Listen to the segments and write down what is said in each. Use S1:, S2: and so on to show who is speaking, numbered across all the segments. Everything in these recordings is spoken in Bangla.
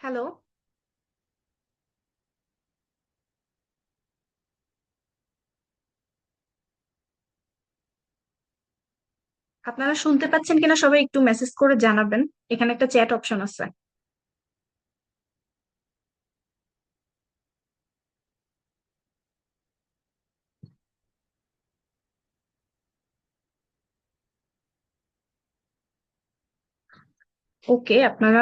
S1: হ্যালো। আপনারা শুনতে পাচ্ছেন কিনা সবাই একটু মেসেজ করে জানাবেন। এখানে একটা চ্যাট অপশন আছে। ওকে, আপনারা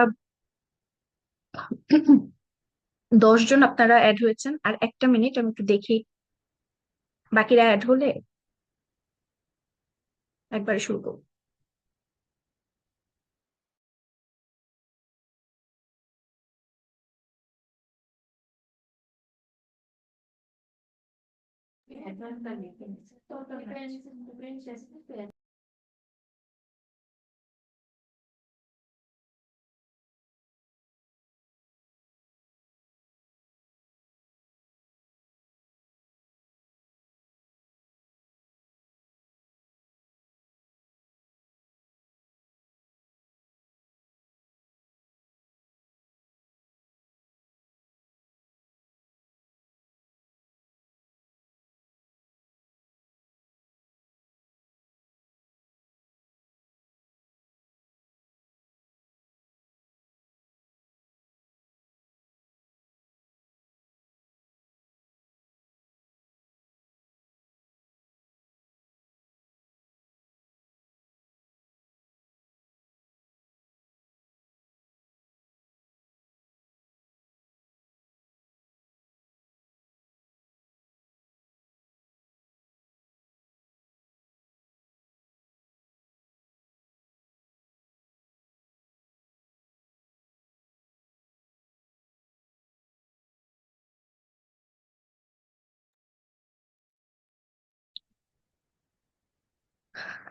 S1: 10 জন আপনারা অ্যাড হয়েছেন, আর একটা মিনিট আমি একটু দেখি বাকিরা অ্যাড হলে একবারে শুরু করবো।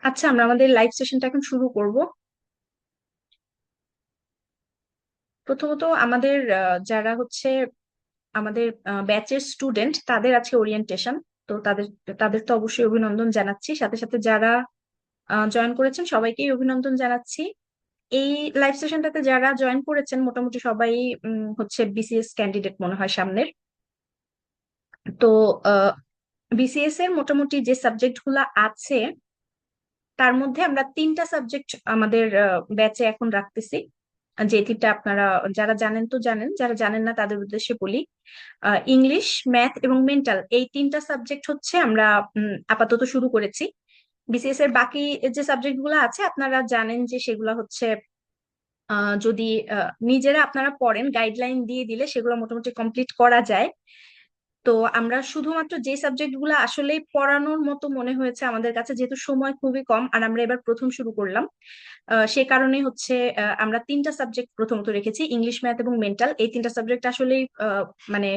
S1: আচ্ছা, আমরা আমাদের লাইভ সেশনটা এখন শুরু করব। প্রথমত আমাদের যারা হচ্ছে আমাদের ব্যাচের স্টুডেন্ট, তাদের আজকে ওরিয়েন্টেশন। তো তাদের তাদের তো অবশ্যই অভিনন্দন জানাচ্ছি, সাথে সাথে যারা জয়েন করেছেন সবাইকেই অভিনন্দন জানাচ্ছি। এই লাইভ সেশনটাতে যারা জয়েন করেছেন মোটামুটি সবাই হচ্ছে বিসিএস ক্যান্ডিডেট মনে হয় সামনের। তো বিসিএস এর মোটামুটি যে সাবজেক্ট গুলা আছে তার মধ্যে আমরা 3টা সাবজেক্ট আমাদের ব্যাচে এখন রাখতেছি। যেটিটা আপনারা যারা জানেন তো জানেন, যারা জানেন না তাদের উদ্দেশ্যে বলি। ইংলিশ, ম্যাথ এবং মেন্টাল, এই 3টা সাবজেক্ট হচ্ছে আমরা আপাতত শুরু করেছি। বিসিএস এর বাকি যে সাবজেক্ট গুলো আছে আপনারা জানেন যে সেগুলো হচ্ছে যদি নিজেরা আপনারা পড়েন, গাইডলাইন দিয়ে দিলে সেগুলো মোটামুটি কমপ্লিট করা যায়। তো আমরা শুধুমাত্র যে সাবজেক্ট গুলো আসলে পড়ানোর মতো মনে হয়েছে আমাদের কাছে, যেহেতু সময় খুবই কম আর আমরা এবার প্রথম শুরু করলাম, সে কারণে হচ্ছে আমরা 3টা সাবজেক্ট প্রথমত রেখেছি, ইংলিশ, ম্যাথ এবং মেন্টাল। এই 3টা সাবজেক্ট আসলেই মানে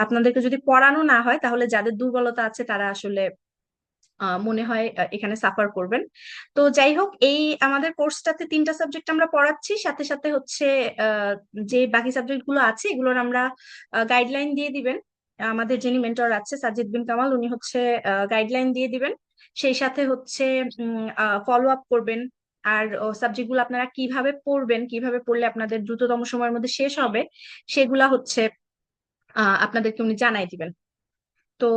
S1: আপনাদেরকে যদি পড়ানো না হয় তাহলে যাদের দুর্বলতা আছে তারা আসলে মনে হয় এখানে সাফার করবেন। তো যাই হোক, এই আমাদের কোর্সটাতে 3টা সাবজেক্ট আমরা পড়াচ্ছি, সাথে সাথে হচ্ছে আহ, যে বাকি সাবজেক্ট গুলো আছে এগুলোর আমরা গাইডলাইন দিয়ে দিবেন। আমাদের যিনি মেন্টর আছে সাজিদ বিন কামাল, উনি হচ্ছে গাইডলাইন দিয়ে দিবেন। সেই সাথে হচ্ছে ফলো আপ করবেন। আর সাবজেক্ট গুলো আপনারা কিভাবে পড়বেন, কিভাবে পড়লে আপনাদের দ্রুততম সময়ের মধ্যে শেষ হবে, সেগুলা হচ্ছে আপনাদেরকে উনি জানাই দিবেন। তো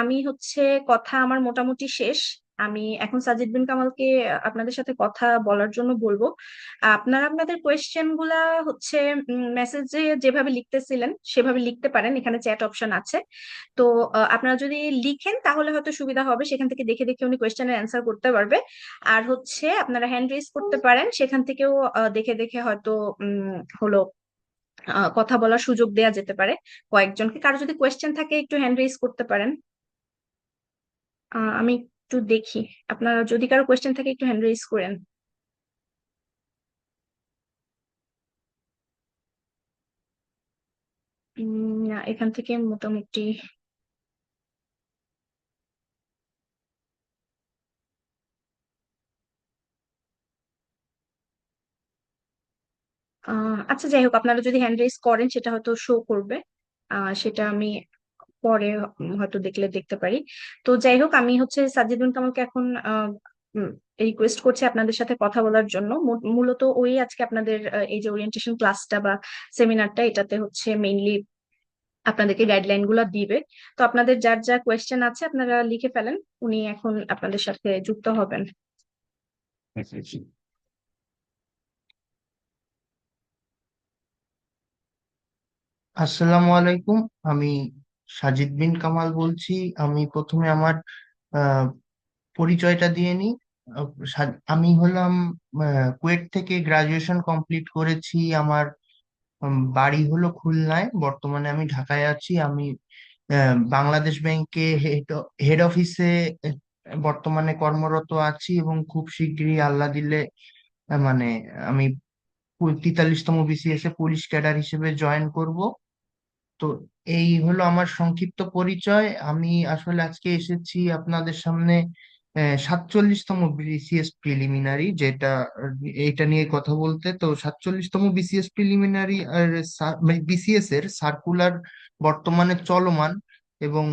S1: আমি হচ্ছে কথা আমার মোটামুটি শেষ। আমি এখন সাজিদ বিন কামালকে আপনাদের সাথে কথা বলার জন্য বলবো। আপনারা আপনাদের কোয়েশ্চেন গুলা হচ্ছে মেসেজে যেভাবে লিখতেছিলেন সেভাবে লিখতে পারেন, এখানে চ্যাট অপশন আছে। তো আপনারা যদি লিখেন তাহলে হয়তো সুবিধা হবে, সেখান থেকে দেখে দেখে উনি কোয়েশ্চেনের অ্যান্সার করতে পারবে। আর হচ্ছে আপনারা হ্যান্ড রেজ করতে পারেন, সেখান থেকেও দেখে দেখে হয়তো হলো কথা বলার সুযোগ দেয়া যেতে পারে কয়েকজনকে। কারো যদি কোয়েশ্চেন থাকে একটু হ্যান্ড রেজ করতে পারেন। আমি একটু দেখি, আপনারা যদি কারো কোয়েশ্চেন থাকে একটু হ্যান্ড রেজ করেন। না, এখান থেকে মোটামুটি আচ্ছা, যাই হোক, আপনারা যদি হ্যান্ড রেজ করেন সেটা হয়তো শো করবে। সেটা আমি পরে হয়তো দেখলে দেখতে পারি। তো যাই হোক, আমি হচ্ছে সাজিদুল কামালকে এখন রিকোয়েস্ট করছি আপনাদের সাথে কথা বলার জন্য। মূলত ওই আজকে আপনাদের এই যে ওরিয়েন্টেশন ক্লাসটা বা সেমিনারটা, এটাতে হচ্ছে মেইনলি আপনাদেরকে গাইডলাইন গুলো দিবে। তো আপনাদের যার যা কোয়েশ্চেন আছে আপনারা লিখে ফেলেন, উনি এখন আপনাদের সাথে যুক্ত হবেন।
S2: আসসালামু আলাইকুম। আমি সাজিদ বিন কামাল বলছি। আমি প্রথমে আমার আহ, পরিচয়টা দিয়ে নিই। আমি হলাম কুয়েট থেকে গ্রাজুয়েশন কমপ্লিট করেছি। আমার বাড়ি হলো খুলনায়, বর্তমানে আমি ঢাকায় আছি। আমি বাংলাদেশ ব্যাংকে হেড অফিসে বর্তমানে কর্মরত আছি এবং খুব শীঘ্রই আল্লাহ দিলে মানে আমি 43তম বিসিএস এ পুলিশ ক্যাডার হিসেবে জয়েন করব। তো এই হলো আমার সংক্ষিপ্ত পরিচয়। আমি আসলে আজকে এসেছি আপনাদের সামনে 47তম বিসিএস প্রিলিমিনারি, যেটা এইটা নিয়ে কথা বলতে। তো 47তম বিসিএস প্রিলিমিনারি আর বিসিএস এর সার্কুলার বর্তমানে চলমান, এবং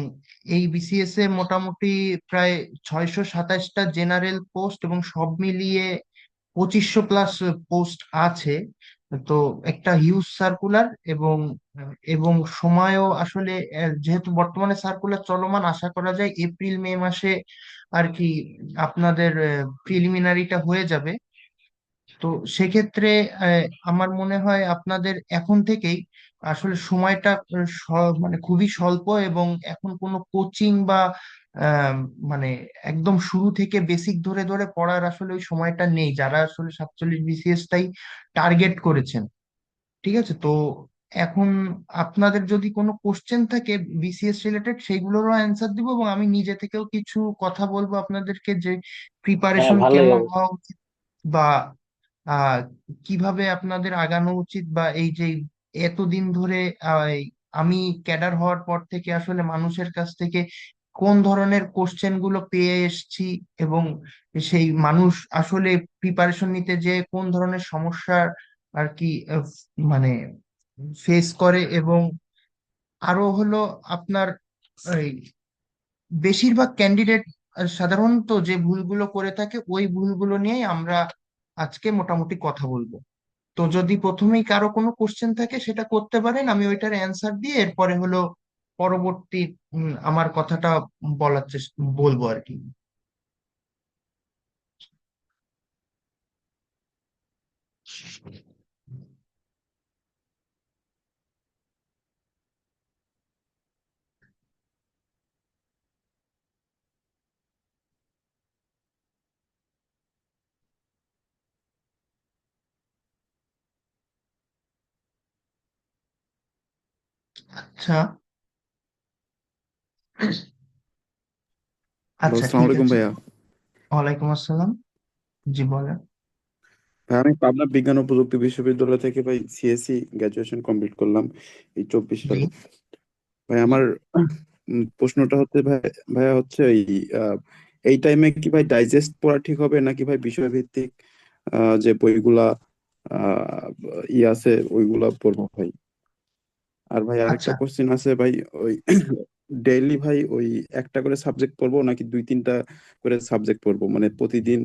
S2: এই বিসিএস এ মোটামুটি প্রায় 627টা জেনারেল পোস্ট এবং সব মিলিয়ে 2500+ পোস্ট আছে। তো একটা হিউজ সার্কুলার, এবং এবং সময়ও আসলে যেহেতু বর্তমানে সার্কুলার চলমান, আশা করা যায় এপ্রিল মে মাসে আর কি আপনাদের প্রিলিমিনারিটা হয়ে যাবে। তো সেক্ষেত্রে আমার মনে হয় আপনাদের এখন থেকেই আসলে সময়টা মানে খুবই স্বল্প, এবং এখন কোনো কোচিং বা আহ, মানে একদম শুরু থেকে বেসিক ধরে ধরে পড়ার আসলে ওই সময়টা নেই, যারা আসলে 47 বিসিএস টাই টার্গেট করেছেন। ঠিক আছে। তো এখন আপনাদের যদি কোনো কোশ্চেন থাকে বিসিএস রিলেটেড, সেইগুলোরও অ্যান্সার দিব, এবং আমি নিজে থেকেও কিছু কথা বলবো আপনাদেরকে, যে
S3: হ্যাঁ,
S2: প্রিপারেশন
S3: ভালোই
S2: কেমন
S3: হবে।
S2: হওয়া উচিত, বা আহ কিভাবে আপনাদের আগানো উচিত, বা এই যে এতদিন ধরে এই আমি ক্যাডার হওয়ার পর থেকে আসলে মানুষের কাছ থেকে কোন ধরনের কোশ্চেন গুলো পেয়ে এসেছি, এবং সেই মানুষ আসলে প্রিপারেশন নিতে যে কোন ধরনের সমস্যার আর কি মানে ফেস করে, এবং আরো হলো আপনার এই বেশিরভাগ ক্যান্ডিডেট সাধারণত যে ভুলগুলো করে থাকে ওই ভুলগুলো নিয়েই আমরা আজকে মোটামুটি কথা বলবো। তো যদি প্রথমেই কারো কোনো কোশ্চেন থাকে সেটা করতে পারেন, আমি ওইটার অ্যান্সার দিয়ে এরপরে হলো পরবর্তী আমার কথাটা বলার চেষ্টা বলবো আর কি। আচ্ছা।
S3: হ্যালো,
S2: আচ্ছা,
S3: আসসালামু
S2: ঠিক
S3: আলাইকুম
S2: আছে।
S3: ভাইয়া।
S2: ওয়ালাইকুম আসসালাম। জি বলেন।
S3: ভাই, আমি পাবনা বিজ্ঞান ও প্রযুক্তি বিশ্ববিদ্যালয় থেকে ভাই সিএসসি গ্রাজুয়েশন কমপ্লিট করলাম এই 24
S2: জি।
S3: সালে। ভাই আমার প্রশ্নটা হচ্ছে ভাই, ভাইয়া হচ্ছে এই টাইমে কি ভাই ডাইজেস্ট পড়া ঠিক হবে নাকি ভাই বিষয় ভিত্তিক যে বইগুলা আহ আছে ওইগুলা পড়বো ভাই? আর ভাই আরেকটা
S2: আচ্ছা।
S3: কোশ্চেন আছে ভাই, ওই ডেইলি ভাই ওই একটা করে সাবজেক্ট পড়বো নাকি দুই তিনটা করে সাবজেক্ট পড়বো, মানে প্রতিদিন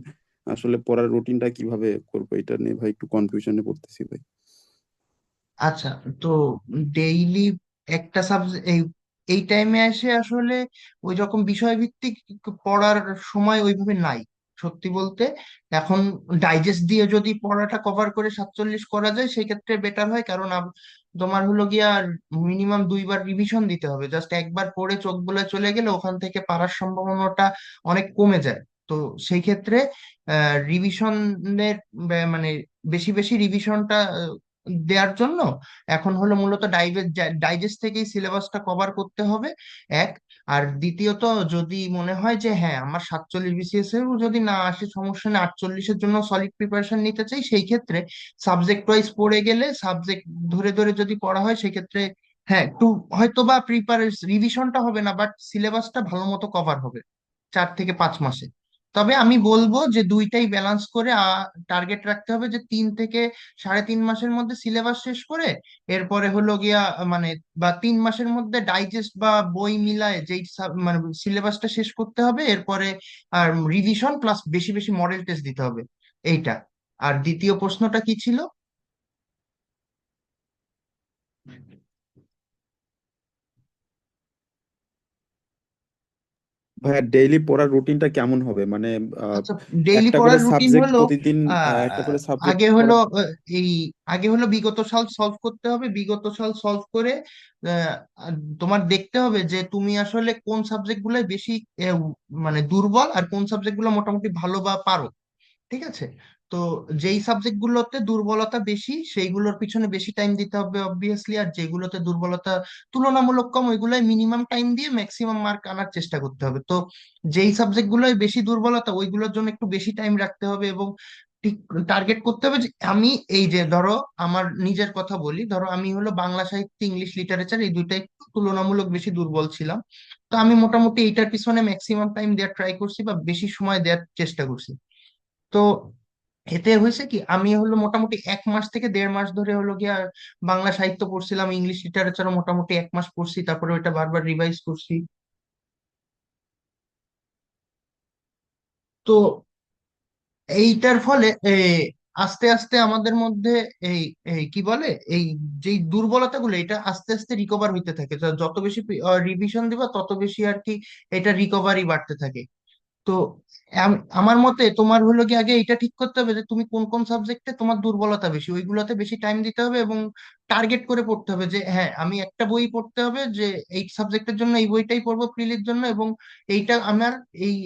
S3: আসলে পড়ার রুটিনটা কিভাবে করবো এটা নিয়ে ভাই একটু কনফিউশনে পড়তেছি ভাই।
S2: আচ্ছা। তো ডেইলি একটা সাবজেক্ট এই এই টাইমে এসে আসলে ওই রকম বিষয়ভিত্তিক পড়ার সময় ওইভাবে নাই, সত্যি বলতে। এখন ডাইজেস্ট দিয়ে যদি পড়াটা কভার করে 47 করা যায় সেক্ষেত্রে বেটার হয়, কারণ তোমার হলো গিয়া মিনিমাম 2বার রিভিশন দিতে হবে। জাস্ট একবার পড়ে চোখ বলে চলে গেলে ওখান থেকে পারার সম্ভাবনাটা অনেক কমে যায়। তো সেই ক্ষেত্রে রিভিশনের মানে বেশি বেশি রিভিশনটা দেওয়ার জন্য এখন হলো মূলত ডাইজেস্ট থেকেই সিলেবাসটা কভার করতে হবে, এক। আর দ্বিতীয়ত, যদি মনে হয় যে হ্যাঁ আমার 47 বিসিএস এর যদি না আসে সমস্যা নেই, 48-এর জন্য সলিড প্রিপারেশন নিতে চাই, সেই ক্ষেত্রে সাবজেক্ট ওয়াইজ পড়ে গেলে, সাবজেক্ট ধরে ধরে যদি পড়া হয় সেক্ষেত্রে হ্যাঁ একটু হয়তো বা রিভিশনটা হবে না, বাট সিলেবাসটা ভালো মতো কভার হবে 4 থেকে 5 মাসে। তবে আমি বলবো যে দুইটাই ব্যালেন্স করে টার্গেট রাখতে হবে, যে 3 থেকে 3.5 মাসের মধ্যে সিলেবাস শেষ করে এরপরে হলো গিয়া মানে বা 3 মাসের মধ্যে ডাইজেস্ট বা বই মিলায় যেই মানে সিলেবাসটা শেষ করতে হবে, এরপরে আর রিভিশন প্লাস বেশি বেশি মডেল টেস্ট দিতে হবে এইটা। আর দ্বিতীয় প্রশ্নটা কি ছিল?
S3: ভাইয়া ডেইলি পড়ার রুটিনটা কেমন হবে, মানে আহ,
S2: আচ্ছা, ডেইলি
S3: একটা করে
S2: পড়ার রুটিন
S3: সাবজেক্ট
S2: হলো
S3: প্রতিদিন, একটা
S2: আহ,
S3: করে সাবজেক্ট
S2: আগে হলো
S3: পড়া।
S2: এই আগে হলো বিগত সাল সলভ করতে হবে, বিগত সাল সলভ করে আহ, আর তোমার দেখতে হবে যে তুমি আসলে কোন সাবজেক্ট গুলো বেশি মানে দুর্বল আর কোন সাবজেক্ট গুলো মোটামুটি ভালো বা পারো। ঠিক আছে? তো যেই সাবজেক্ট গুলোতে দুর্বলতা বেশি সেইগুলোর পিছনে বেশি টাইম দিতে হবে অবভিয়াসলি, আর যেগুলোতে দুর্বলতা তুলনামূলক কম ওইগুলোই মিনিমাম টাইম দিয়ে ম্যাক্সিমাম মার্ক আনার চেষ্টা করতে হবে। তো যেই সাবজেক্ট গুলোয় বেশি দুর্বলতা ওইগুলোর জন্য একটু বেশি টাইম রাখতে হবে, এবং ঠিক টার্গেট করতে হবে যে আমি এই যে ধরো আমার নিজের কথা বলি, ধরো আমি হলো বাংলা সাহিত্য ইংলিশ লিটারেচার এই দুইটাই একটু তুলনামূলক বেশি দুর্বল ছিলাম। তো আমি মোটামুটি এইটার পিছনে ম্যাক্সিমাম টাইম দেওয়ার ট্রাই করছি বা বেশি সময় দেওয়ার চেষ্টা করছি। তো এতে হয়েছে কি আমি হলো মোটামুটি 1 মাস থেকে 1.5 মাস ধরে হলো গিয়ে বাংলা সাহিত্য পড়ছিলাম, ইংলিশ লিটারেচারও মোটামুটি 1 মাস পড়ছি, তারপরে ওইটা বারবার রিভাইজ করছি। তো এইটার ফলে আস্তে আস্তে আমাদের মধ্যে এই এই কি বলে এই যেই দুর্বলতাগুলো এটা আস্তে আস্তে রিকভার হইতে থাকে, তো যত বেশি রিভিশন দিবা তত বেশি আর কি এটা রিকভারি বাড়তে থাকে। তো আমার মতে তোমার হলো কি আগে এটা ঠিক করতে হবে যে তুমি কোন কোন সাবজেক্টে তোমার দুর্বলতা বেশি ওইগুলোতে বেশি টাইম দিতে হবে, এবং টার্গেট করে পড়তে হবে যে হ্যাঁ আমি একটা বই পড়তে হবে যে এই সাবজেক্টের জন্য এই বইটাই পড়বো প্রিলির জন্য, এবং এইটা আমার এই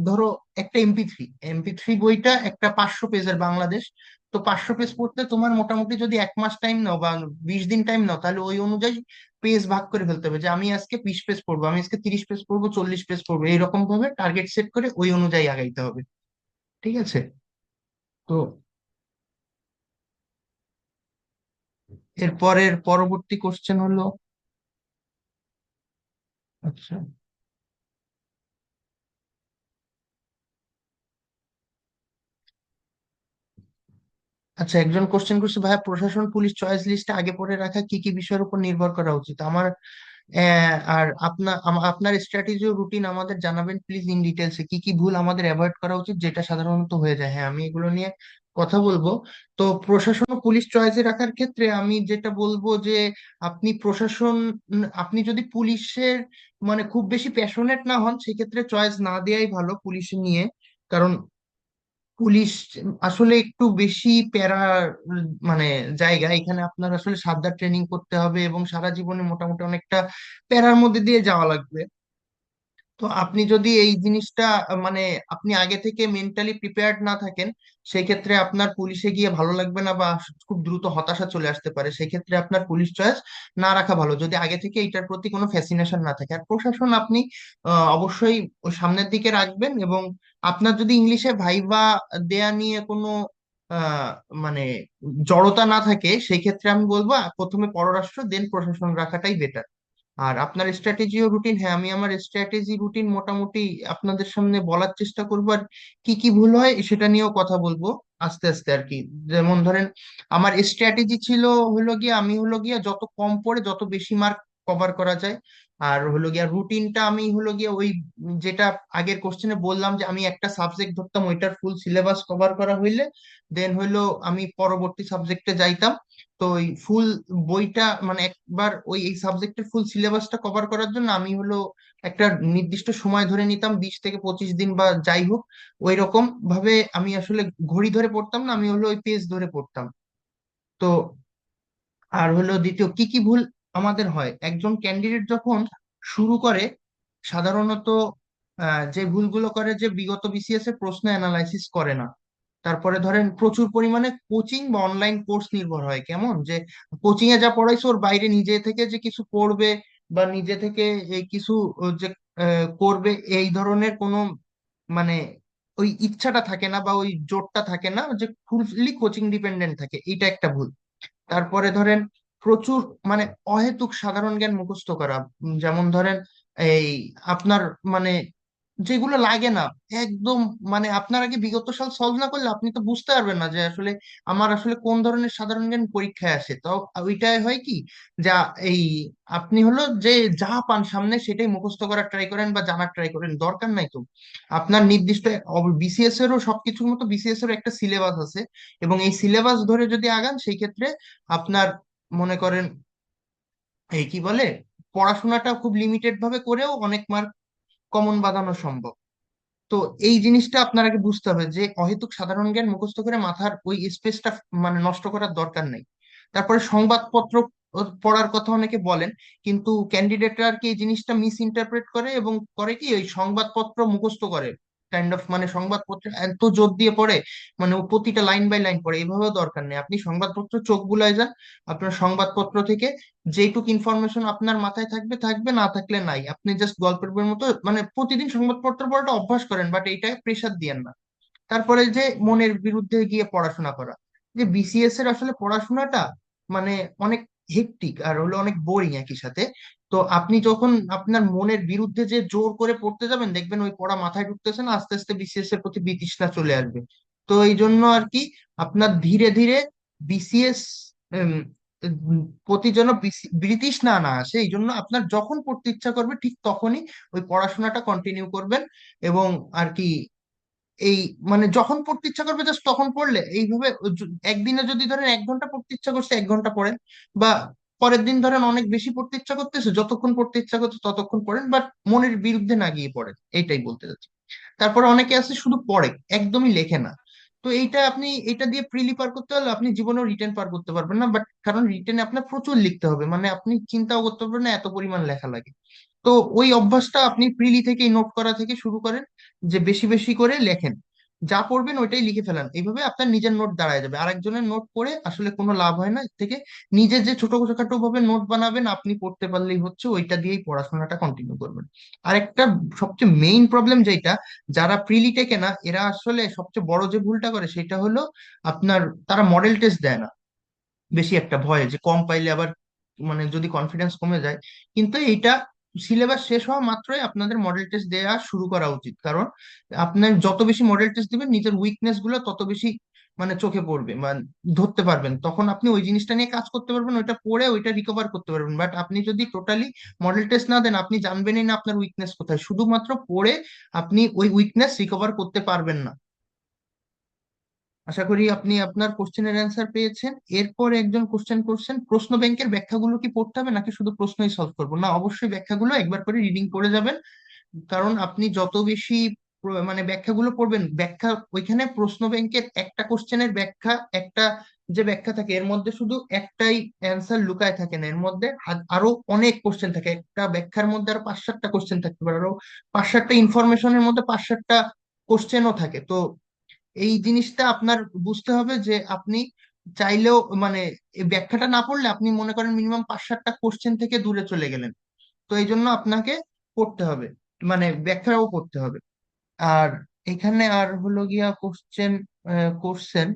S2: ধরো একটা এমপি থ্রি বইটা একটা 500 পেজের বাংলাদেশ। তো 500 পেজ পড়তে তোমার মোটামুটি যদি 1 মাস টাইম নাও বা 20 দিন টাইম নাও, তাহলে ওই অনুযায়ী পেজ ভাগ করে ফেলতে হবে যে আমি আজকে 20 পেজ পড়বো, আমি আজকে 30 পেজ পড়বো, 40 পেজ পড়বো, এইরকম ভাবে টার্গেট সেট করে ওই অনুযায়ী আগাইতে হবে। ঠিক আছে? তো এরপরের পরবর্তী কোশ্চেন হলো, আচ্ছা আচ্ছা, একজন কোশ্চেন করছে ভাইয়া প্রশাসন পুলিশ চয়েস লিস্টে আগে পড়ে রাখা কি কি বিষয়ের উপর নির্ভর করা উচিত আমার? আর আপনার স্ট্র্যাটেজি ও রুটিন আমাদের জানাবেন প্লিজ ইন ডিটেলসে, কি কি ভুল আমাদের অ্যাভয়েড করা উচিত যেটা সাধারণত হয়ে যায়। হ্যাঁ, আমি এগুলো নিয়ে কথা বলবো। তো প্রশাসন ও পুলিশ চয়েসে রাখার ক্ষেত্রে আমি যেটা বলবো যে আপনি যদি পুলিশের মানে খুব বেশি প্যাশনেট না হন সেক্ষেত্রে চয়েস না দেওয়াই ভালো পুলিশ নিয়ে। কারণ পুলিশ আসলে একটু বেশি প্যারার মানে জায়গা, এখানে আপনার আসলে 7 দিন ট্রেনিং করতে হবে এবং সারা জীবনে মোটামুটি অনেকটা প্যারার মধ্যে দিয়ে যাওয়া লাগবে। তো আপনি যদি এই জিনিসটা মানে আপনি আগে থেকে মেন্টালি প্রিপেয়ার্ড না থাকেন সেই ক্ষেত্রে আপনার পুলিশে গিয়ে ভালো লাগবে না বা খুব দ্রুত হতাশা চলে আসতে পারে, সেই ক্ষেত্রে আপনার পুলিশ চয়েস না রাখা ভালো যদি আগে থেকে এটার প্রতি কোনো ফ্যাসিনেশন না থাকে। আর প্রশাসন আপনি অবশ্যই ওই সামনের দিকে রাখবেন, এবং আপনার যদি ইংলিশে ভাইবা দেয়া নিয়ে কোনো আহ মানে জড়তা না থাকে সেই ক্ষেত্রে আমি বলবো প্রথমে পররাষ্ট্র দেন প্রশাসন রাখাটাই বেটার। আর আপনার স্ট্র্যাটেজি ও রুটিন, হ্যাঁ আমি আমার স্ট্র্যাটেজি রুটিন মোটামুটি আপনাদের সামনে বলার চেষ্টা করবো, আর কি কি ভুল হয় সেটা নিয়েও কথা বলবো আস্তে আস্তে আর কি। যেমন ধরেন আমার স্ট্র্যাটেজি ছিল হলো গিয়ে আমি হলো গিয়ে যত কম পড়ে যত বেশি মার্ক কভার করা যায়। আর হলো গিয়া রুটিনটা আমি হলো গিয়ে ওই যেটা আগের কোশ্চেনে বললাম যে আমি একটা সাবজেক্ট ধরতাম ওইটার ফুল সিলেবাস কভার করা হইলে দেন হইলো আমি পরবর্তী সাবজেক্টে যাইতাম। তো ওই ফুল বইটা মানে একবার ওই এই সাবজেক্টের ফুল সিলেবাসটা কভার করার জন্য আমি হলো একটা নির্দিষ্ট সময় ধরে নিতাম, 20 থেকে 25 দিন বা যাই হোক। ওই রকম ভাবে আমি আসলে ঘড়ি ধরে পড়তাম না, আমি হলো ওই পেজ ধরে পড়তাম। তো আর হলো দ্বিতীয় কি কি ভুল আমাদের হয় একজন ক্যান্ডিডেট যখন শুরু করে সাধারণত যে ভুলগুলো করে যে বিগত বিসিএস এর প্রশ্ন অ্যানালাইসিস করে না। তারপরে ধরেন প্রচুর পরিমাণে কোচিং বা অনলাইন কোর্স নির্ভর হয়, কেমন যে কোচিং এ যা পড়াইছে ওর বাইরে নিজে থেকে যে কিছু পড়বে বা নিজে থেকে এই কিছু যে করবে এই ধরনের কোনো মানে ওই ইচ্ছাটা থাকে না বা ওই জোরটা থাকে না, যে ফুললি কোচিং ডিপেন্ডেন্ট থাকে, এটা একটা ভুল। তারপরে ধরেন প্রচুর মানে অহেতুক সাধারণ জ্ঞান মুখস্থ করা, যেমন ধরেন এই আপনার মানে যেগুলো লাগে না একদম, মানে আপনার আগে বিগত সাল সলভ না করলে আপনি তো বুঝতে পারবেন না যে আসলে আমার আসলে কোন ধরনের সাধারণ জ্ঞান পরীক্ষায় আসে। তো ওইটাই হয় কি, যা এই আপনি হলো যে যা পান সামনে সেটাই মুখস্থ করার ট্রাই করেন বা জানার ট্রাই করেন, দরকার নাই তো। আপনার নির্দিষ্ট বিসিএস এরও সবকিছুর মতো বিসিএস এরও একটা সিলেবাস আছে, এবং এই সিলেবাস ধরে যদি আগান সেই ক্ষেত্রে আপনার মনে করেন এই কি বলে পড়াশোনাটা খুব লিমিটেড ভাবে করেও অনেক মার্ক কমন বাঁধানো সম্ভব। তো এই জিনিসটা আপনার আগে বুঝতে হবে যে অহেতুক সাধারণ জ্ঞান মুখস্থ করে মাথার ওই স্পেসটা মানে নষ্ট করার দরকার নেই। তারপরে সংবাদপত্র পড়ার কথা অনেকে বলেন, কিন্তু ক্যান্ডিডেটরা আর কি এই জিনিসটা মিস ইন্টারপ্রেট করে এবং করে কি ওই সংবাদপত্র মুখস্থ করে কাইন্ড অফ, মানে সংবাদপত্র এত জোর দিয়ে পড়ে, মানে ও প্রতিটা লাইন বাই লাইন পড়ে। এইভাবেও দরকার নেই, আপনি সংবাদপত্র চোখ বুলায় যান, আপনার সংবাদপত্র থেকে যেটুক ইনফরমেশন আপনার মাথায় থাকবে থাকবে, না থাকলে নাই। আপনি জাস্ট গল্পের বইয়ের মতো মানে প্রতিদিন সংবাদপত্র পড়াটা অভ্যাস করেন, বাট এইটাকে প্রেশার দিয়েন না। তারপরে যে মনের বিরুদ্ধে গিয়ে পড়াশোনা করা, যে বিসিএস এর আসলে পড়াশোনাটা মানে অনেক হেক্টিক আর হলো অনেক বোরিং একই সাথে। তো আপনি যখন আপনার মনের বিরুদ্ধে যে জোর করে পড়তে যাবেন দেখবেন ওই পড়া মাথায় ঢুকতেছে না, আস্তে আস্তে বিসিএস এর প্রতি বিতৃষ্ণা চলে আসবে। তো এই জন্য আর কি আপনার ধীরে ধীরে বিসিএস প্রতি যেন বিতৃষ্ণা না আসে, এই জন্য আপনার যখন পড়তে ইচ্ছা করবে ঠিক তখনই ওই পড়াশোনাটা কন্টিনিউ করবেন। এবং আর কি এই মানে যখন পড়তে ইচ্ছা করবে জাস্ট তখন পড়লে এইভাবে একদিনে যদি ধরেন 1 ঘন্টা পড়তে ইচ্ছা করছে 1 ঘন্টা পড়েন, বা পরের দিন ধরেন অনেক বেশি পড়তে ইচ্ছা করতেছে যতক্ষণ পড়তে ইচ্ছা করছে ততক্ষণ পড়েন, বাট মনের বিরুদ্ধে না গিয়ে পড়েন, এইটাই বলতে চাচ্ছি। তারপরে অনেকে আছে শুধু পড়ে একদমই লেখে না। তো এইটা আপনি এটা দিয়ে প্রিলি পার করতে হলে আপনি জীবনেও রিটেন পার করতে পারবেন না, বাট কারণ রিটেনে আপনার প্রচুর লিখতে হবে, মানে আপনি চিন্তাও করতে পারবেন না এত পরিমাণ লেখা লাগে। তো ওই অভ্যাসটা আপনি প্রিলি থেকেই নোট করা থেকে শুরু করেন, যে বেশি বেশি করে লেখেন, যা পড়বেন ওইটাই লিখে ফেলান। এইভাবে আপনার নিজের নোট দাঁড়ায় যাবে, আরেকজনের নোট পড়ে আসলে কোনো লাভ হয় না। এর থেকে নিজে যে ছোটখাটো ভাবে নোট বানাবেন আপনি পড়তে পারলেই হচ্ছে, ওইটা দিয়েই পড়াশোনাটা কন্টিনিউ করবেন। আরেকটা সবচেয়ে মেইন প্রবলেম যেটা, যারা প্রিলি টেকে না এরা আসলে সবচেয়ে বড় যে ভুলটা করে সেটা হলো আপনার তারা মডেল টেস্ট দেয় না, বেশি একটা ভয়ে যে কম পাইলে আবার মানে যদি কনফিডেন্স কমে যায়। কিন্তু এইটা সিলেবাস শেষ হওয়া মাত্রই আপনাদের মডেল টেস্ট দেওয়া শুরু করা উচিত, কারণ আপনার যত বেশি মডেল টেস্ট দিবেন নিজের উইকনেস গুলো তত বেশি মানে চোখে পড়বে, মানে ধরতে পারবেন, তখন আপনি ওই জিনিসটা নিয়ে কাজ করতে পারবেন, ওইটা পড়ে ওইটা রিকভার করতে পারবেন। বাট আপনি যদি টোটালি মডেল টেস্ট না দেন আপনি জানবেনই না আপনার উইকনেস কোথায়, শুধুমাত্র পড়ে আপনি ওই উইকনেস রিকভার করতে পারবেন না। আশা করি আপনি আপনার কোশ্চেনের অ্যান্সার পেয়েছেন। এরপর একজন কোশ্চেন করছেন প্রশ্ন ব্যাংকের ব্যাখ্যাগুলো কি পড়তে হবে নাকি শুধু প্রশ্নই সলভ করবো, না অবশ্যই ব্যাখ্যাগুলো একবার করে রিডিং করে যাবেন। কারণ আপনি যত বেশি মানে ব্যাখ্যাগুলো পড়বেন, ব্যাখ্যা ওইখানে প্রশ্ন ব্যাংকের একটা কোশ্চেনের ব্যাখ্যা একটা যে ব্যাখ্যা থাকে এর মধ্যে শুধু একটাই অ্যান্সার লুকায় থাকে না, এর মধ্যে আরো অনেক কোশ্চেন থাকে, একটা ব্যাখ্যার মধ্যে আরো 5-7টা কোশ্চেন থাকতে পারে, আরো 5-7টা ইনফরমেশনের মধ্যে 5-7টা কোশ্চেনও থাকে। তো এই জিনিসটা আপনার বুঝতে হবে যে আপনি চাইলেও মানে এই ব্যাখ্যাটা না পড়লে আপনি মনে করেন মিনিমাম 5-7টা কোশ্চেন থেকে দূরে চলে গেলেন। তো এই জন্য আপনাকে পড়তে হবে, মানে ব্যাখ্যাও পড়তে হবে। আর এখানে আর হলো গিয়া কোশ্চেন করছেন,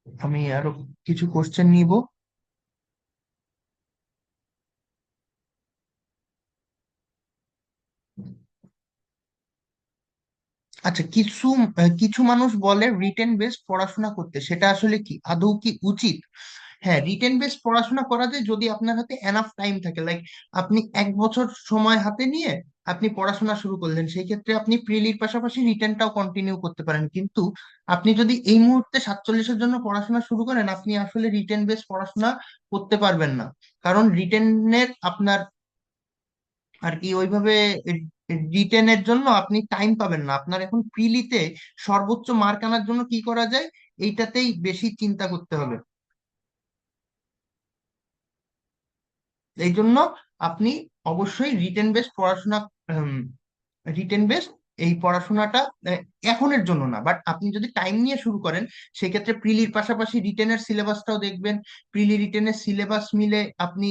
S2: আমি আরো কিছু কোশ্চেন নিব। আচ্ছা, কিছু কিছু মানুষ বলে রিটেন বেস পড়াশোনা করতে, সেটা আসলে কি আদৌ কি উচিত? হ্যাঁ, রিটেন বেস পড়াশোনা করা যায় যদি আপনার হাতে এনাফ টাইম থাকে, লাইক আপনি 1 বছর সময় হাতে নিয়ে আপনি পড়াশোনা শুরু করলেন, সেই ক্ষেত্রে আপনি প্রিলির পাশাপাশি রিটেনটাও কন্টিনিউ করতে পারেন। কিন্তু আপনি যদি এই মুহূর্তে 47-এর জন্য পড়াশোনা শুরু করেন আপনি আসলে রিটেন বেস পড়াশোনা করতে পারবেন না, কারণ রিটেনের আপনার আর কি ওইভাবে রিটেনের জন্য আপনি টাইম পাবেন না। আপনার এখন প্রিলিতে সর্বোচ্চ মার্ক আনার জন্য কি করা যায় এইটাতেই বেশি চিন্তা করতে হবে। এই জন্য আপনি অবশ্যই রিটেন বেস পড়াশোনা, রিটেন বেস এই পড়াশোনাটা আহ, এখনের জন্য না, বাট আপনি যদি টাইম নিয়ে শুরু করেন সেক্ষেত্রে প্রিলির পাশাপাশি রিটেনের সিলেবাসটাও দেখবেন। প্রিলি রিটেনের সিলেবাস মিলে আপনি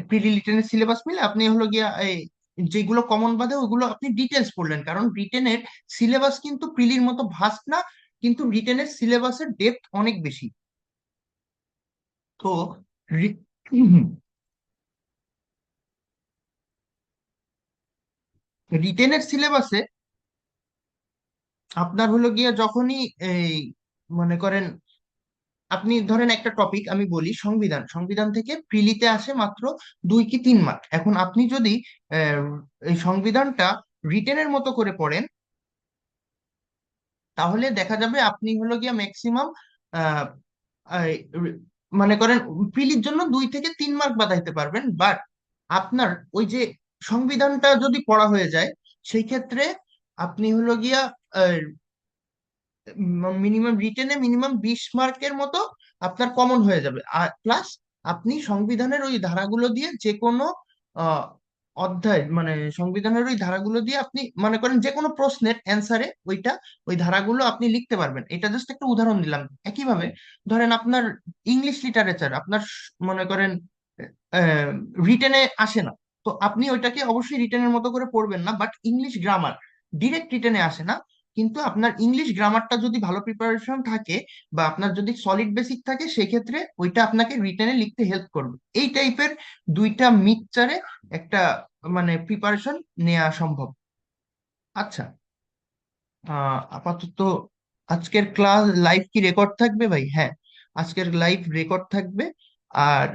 S2: প্রিলি রিটেনের সিলেবাস মিলে আপনি হলো গিয়া এই যেগুলো কমন বাদে ওগুলো আপনি ডিটেলস পড়লেন, কারণ রিটেনের সিলেবাস কিন্তু প্রিলির মতো ভাস্ট না, কিন্তু রিটেনের সিলেবাসের ডেপথ অনেক বেশি। তো রিটেনের সিলেবাসে আপনার হলো গিয়া যখনই এই মনে করেন আপনি ধরেন একটা টপিক আমি বলি সংবিধান, সংবিধান থেকে প্রিলিতে আসে মাত্র 2 কি 3 মার্ক। এখন আপনি যদি আহ, এই সংবিধানটা রিটেনের মতো করে পড়েন, তাহলে দেখা যাবে আপনি হলো গিয়া ম্যাক্সিমাম মনে করেন প্রিলির জন্য 2 থেকে 3 মার্ক বাঁচাইতে পারবেন। বাট আপনার ওই যে সংবিধানটা যদি পড়া হয়ে যায়, সেই ক্ষেত্রে আপনি হলো গিয়া মিনিমাম রিটেনে মিনিমাম 20 মার্কের মতো আপনার কমন হয়ে যাবে। আর প্লাস আপনি সংবিধানের ওই ধারাগুলো দিয়ে যে কোনো আহ, অধ্যায় মানে সংবিধানের ওই ধারাগুলো দিয়ে আপনি মনে করেন যে কোনো প্রশ্নের অ্যান্সারে ওই ধারাগুলো আপনি লিখতে পারবেন। এটা জাস্ট একটা উদাহরণ দিলাম। একইভাবে ধরেন আপনার ইংলিশ লিটারেচার আপনার মনে করেন রিটেনে আসে না, তো আপনি ওইটাকে অবশ্যই রিটেনের মতো করে পড়বেন না। বাট ইংলিশ গ্রামার ডিরেক্ট রিটেনে আসে না, কিন্তু আপনার ইংলিশ গ্রামারটা যদি ভালো প্রিপারেশন থাকে বা আপনার যদি সলিড বেসিক থাকে, সেক্ষেত্রে ওইটা আপনাকে রিটেনে লিখতে হেল্প করবে। এই টাইপের দুইটা মিক্সচারে একটা মানে প্রিপারেশন নেওয়া সম্ভব। আচ্ছা, আপাতত আজকের ক্লাস লাইভ কি রেকর্ড থাকবে ভাই? হ্যাঁ, আজকের লাইভ রেকর্ড থাকবে। আর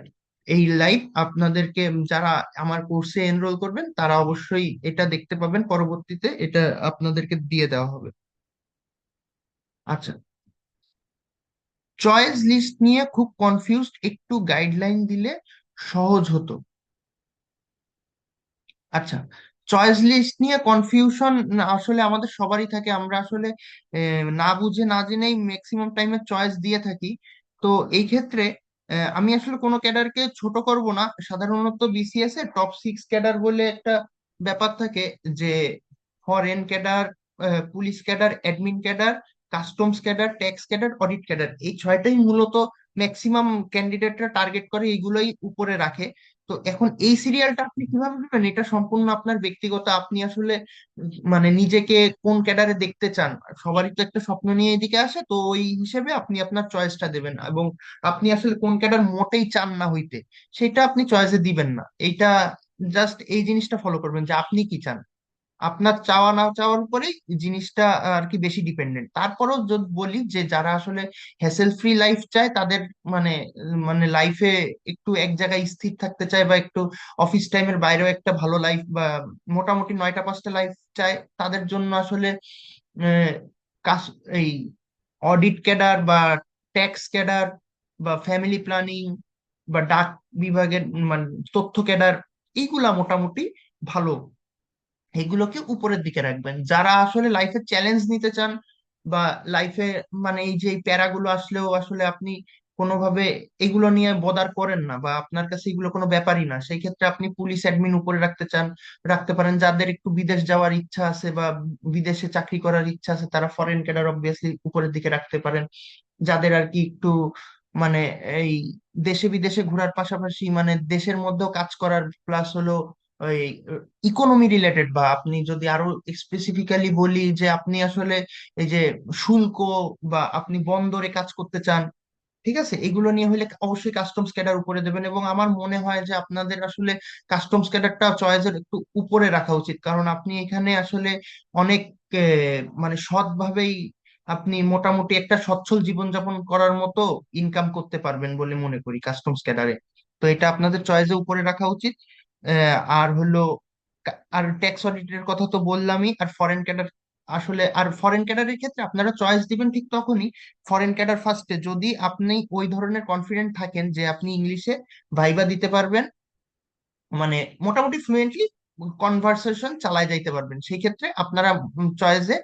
S2: এই লাইভ আপনাদেরকে যারা আমার কোর্সে এনরোল করবেন তারা অবশ্যই এটা দেখতে পাবেন, পরবর্তীতে এটা আপনাদেরকে দিয়ে দেওয়া হবে। আচ্ছা, চয়েস লিস্ট নিয়ে খুব কনফিউজড, একটু গাইডলাইন দিলে সহজ হতো। আচ্ছা, চয়েস লিস্ট নিয়ে কনফিউশন আসলে আমাদের সবারই থাকে। আমরা আসলে না বুঝে না জেনেই ম্যাক্সিমাম টাইমে চয়েস দিয়ে থাকি। তো এই ক্ষেত্রে আমি আসলে কোনো ক্যাডারকে ছোট করব না। সাধারণত বিসিএস এ টপ 6 ক্যাডার বলে একটা ব্যাপার থাকে, যে foreign cadre, police cadre, admin cadre, customs cadre, tax cadre, audit cadre, এই 6টাই মূলত ম্যাক্সিমাম ক্যান্ডিডেটরা টার্গেট করে, এইগুলোই উপরে রাখে। তো এখন এই সিরিয়ালটা আপনি কিভাবে দিবেন এটা সম্পূর্ণ আপনার ব্যক্তিগত। আপনি আসলে মানে নিজেকে কোন ক্যাডারে দেখতে চান, সবারই তো একটা স্বপ্ন নিয়ে এদিকে আসে, তো ওই হিসেবে আপনি আপনার চয়েসটা দেবেন। এবং আপনি আসলে কোন ক্যাডার মোটেই চান না হইতে, সেটা আপনি চয়েসে দিবেন না। এইটা জাস্ট এই জিনিসটা ফলো করবেন যে আপনি কি চান। আপনার চাওয়া না চাওয়ার উপরেই জিনিসটা আর কি বেশি ডিপেন্ডেন্ট। তারপরও যদি বলি যে যারা আসলে হ্যাসেল ফ্রি লাইফ চায়, তাদের মানে মানে লাইফে একটু এক জায়গায় স্থির থাকতে চায় বা একটু অফিস টাইমের বাইরেও একটা ভালো লাইফ বা মোটামুটি 9টা 5টা লাইফ চায়, তাদের জন্য আসলে আহ, কাজ এই অডিট ক্যাডার বা ট্যাক্স ক্যাডার বা ফ্যামিলি প্ল্যানিং বা ডাক বিভাগের মানে তথ্য ক্যাডার, এইগুলা মোটামুটি ভালো। এগুলোকে উপরের দিকে রাখবেন। যারা আসলে লাইফে চ্যালেঞ্জ নিতে চান বা লাইফে মানে এই যে এই প্যারাগুলো আসলেও আসলে আপনি কোনোভাবে এগুলো নিয়ে বদার করেন না বা আপনার কাছে এগুলো কোনো ব্যাপারই না, সেই ক্ষেত্রে আপনি পুলিশ অ্যাডমিন উপরে রাখতে চান, রাখতে পারেন। যাদের একটু বিদেশ যাওয়ার ইচ্ছা আছে বা বিদেশে চাকরি করার ইচ্ছা আছে, তারা ফরেন ক্যাডার অবভিয়াসলি উপরের দিকে রাখতে পারেন। যাদের আর কি একটু মানে এই দেশে বিদেশে ঘোরার পাশাপাশি মানে দেশের মধ্যেও কাজ করার, প্লাস হলো ওই ইকোনমি রিলেটেড, বা আপনি যদি আরো স্পেসিফিক্যালি বলি যে আপনি আসলে এই যে শুল্ক বা আপনি বন্দরে কাজ করতে চান, ঠিক আছে, এগুলো নিয়ে হলে অবশ্যই কাস্টমস ক্যাডার উপরে দেবেন। এবং আমার মনে হয় যে আপনাদের আসলে কাস্টমস ক্যাডারটা চয়েসের একটু উপরে রাখা উচিত, কারণ আপনি এখানে আসলে অনেক মানে সৎভাবেই আপনি মোটামুটি একটা সচ্ছল জীবনযাপন করার মতো ইনকাম করতে পারবেন বলে মনে করি কাস্টমস ক্যাডারে। তো এটা আপনাদের চয়েসে উপরে রাখা উচিত। আর হলো আর ট্যাক্স অডিটের কথা তো বললামই। আর ফরেন ক্যাডার আসলে, আর ফরেন ক্যাডারের ক্ষেত্রে আপনারা চয়েস দিবেন ঠিক তখনই, ফরেন ক্যাডার ফার্স্টে যদি আপনি ওই ধরনের কনফিডেন্ট থাকেন যে আপনি ইংলিশে ভাইবা দিতে পারবেন, মানে মোটামুটি ফ্লুয়েন্টলি কনভারসেশন চালায় যাইতে পারবেন, সেই ক্ষেত্রে আপনারা চয়েসে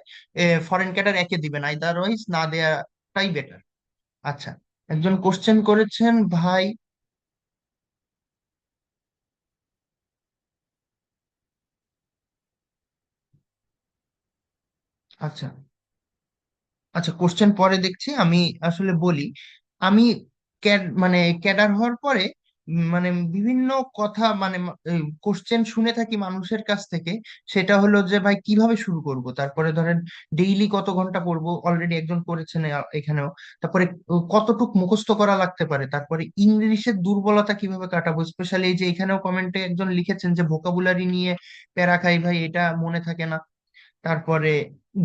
S2: ফরেন ক্যাডার একে দিবেন, আইদারওয়াইজ না দেয়াটাই বেটার। আচ্ছা, একজন কোশ্চেন করেছেন ভাই। আচ্ছা, আচ্ছা, কোশ্চেন পরে দেখছি। আমি আসলে বলি, আমি মানে ক্যাডার হওয়ার পরে মানে বিভিন্ন কথা মানে কোশ্চেন শুনে থাকি মানুষের কাছ থেকে। সেটা হলো যে ভাই কিভাবে শুরু করব, তারপরে ধরেন ডেইলি কত ঘন্টা পড়বো, অলরেডি একজন করেছেন এখানেও। তারপরে কতটুক মুখস্থ করা লাগতে পারে, তারপরে ইংলিশের দুর্বলতা কিভাবে কাটাবো, স্পেশালি এই যে এখানেও কমেন্টে একজন লিখেছেন যে ভোকাবুলারি নিয়ে প্যারা খাই ভাই, এটা মনে থাকে না। তারপরে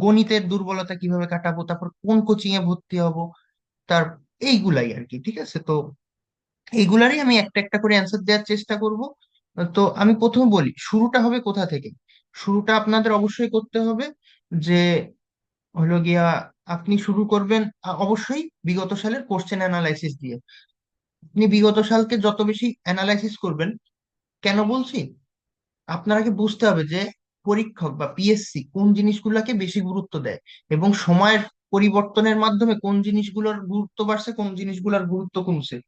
S2: গণিতের দুর্বলতা কিভাবে কাটাবো, তারপর কোন কোচিং এ ভর্তি হব, তার এইগুলাই আর কি। ঠিক আছে, তো এইগুলারই আমি একটা একটা করে অ্যান্সার দেওয়ার চেষ্টা করব। তো আমি প্রথমে বলি শুরুটা হবে কোথা থেকে। শুরুটা আপনাদের অবশ্যই করতে হবে যে হলো গিয়া আপনি শুরু করবেন অবশ্যই বিগত সালের কোশ্চেন অ্যানালাইসিস দিয়ে। আপনি বিগত সালকে যত বেশি অ্যানালাইসিস করবেন, কেন বলছি, আপনাকে বুঝতে হবে যে পরীক্ষক বা পিএসসি কোন জিনিসগুলোকে বেশি গুরুত্ব দেয় এবং সময়ের পরিবর্তনের মাধ্যমে কোন জিনিসগুলোর গুরুত্ব বাড়ছে, কোন জিনিসগুলোর গুরুত্ব কমছে।